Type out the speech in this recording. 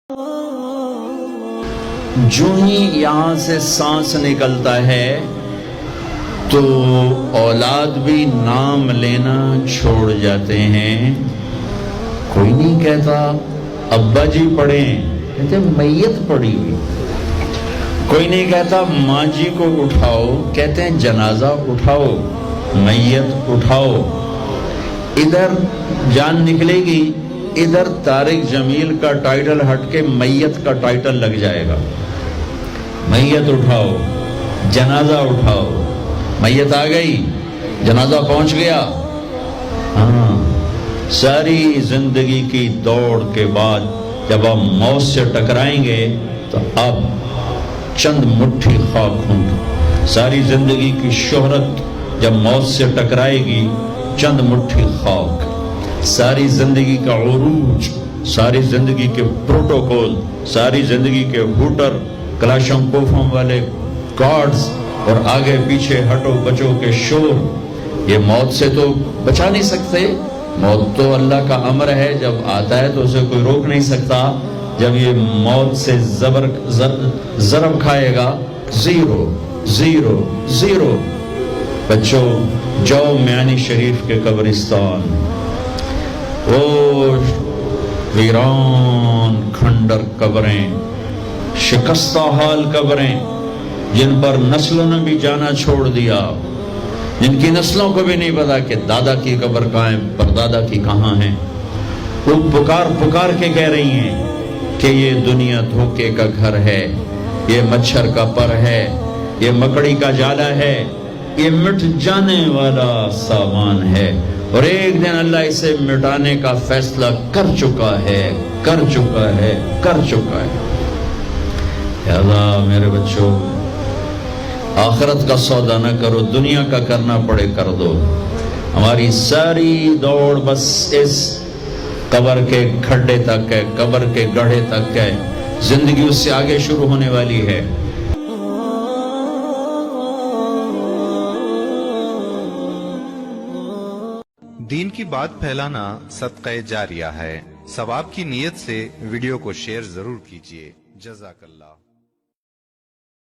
جو ہی یہاں سے سانس نکلتا ہے تو اولاد بھی نام لینا چھوڑ جاتے ہیں. کوئی نہیں کہتا ابا جی پڑھیں، کہتے میت پڑی ہوئی. کوئی نہیں کہتا ماں جی کو اٹھاؤ، کہتے ہیں جنازہ اٹھاؤ، میت اٹھاؤ. ادھر جان نکلے گی، ادھر طارق جمیل کا ٹائٹل ہٹ کے میت کا ٹائٹل لگ جائے گا. میت اٹھاؤ، جنازہ اٹھاؤ. میت آ گئی، جنازہ پہنچ گیا. ہاں، ساری زندگی کی دوڑ کے بعد جب آپ موت سے ٹکرائیں گے تو اب چند مٹھی خاک ہوں گی. ساری زندگی کی شہرت جب موت سے ٹکرائے گی، چند مٹھی خاک. ساری زندگی کا عروج، ساری زندگی کے پروٹوکول، ساری زندگی کے ہوٹر، کلاشوں کوفوں والے گارڈز اور آگے پیچھے ہٹو بچو کے شور، یہ موت سے تو بچا نہیں سکتے. موت تو اللہ کا امر ہے، جب آتا ہے تو اسے کوئی روک نہیں سکتا. جب یہ موت سے ضرب کھائے گا، زیرو زیرو زیرو. بچوں جاؤ میانی شریف کے قبرستان، وہ ویران کھنڈر قبریں، شکستہ حال قبریں جن پر نسلوں نے بھی جانا چھوڑ دیا، جن کی نسلوں کو بھی نہیں پتا کہ دادا کی قبر کہاں ہے، پردادا کی کہاں ہے. وہ پکار پکار کے کہہ رہی ہیں کہ یہ دنیا دھوکے کا گھر ہے، یہ مچھر کا پر ہے، یہ مکڑی کا جالا ہے، یہ مٹ جانے والا سامان ہے، اور ایک دن اللہ اسے مٹانے کا فیصلہ کر چکا ہے، کر چکا ہے، کر چکا ہے. لہذا میرے بچوں، آخرت کا سودا نہ کرو، دنیا کا کرنا پڑے کر دو. ہماری ساری دوڑ بس اس قبر کے کھڈے تک ہے، قبر کے گڑھے تک ہے. زندگی اس سے آگے شروع ہونے والی ہے. دین کی بات پھیلانا صدقہ جاریہ ہے. ثواب کی نیت سے ویڈیو کو شیئر ضرور کیجیے. جزاک اللہ.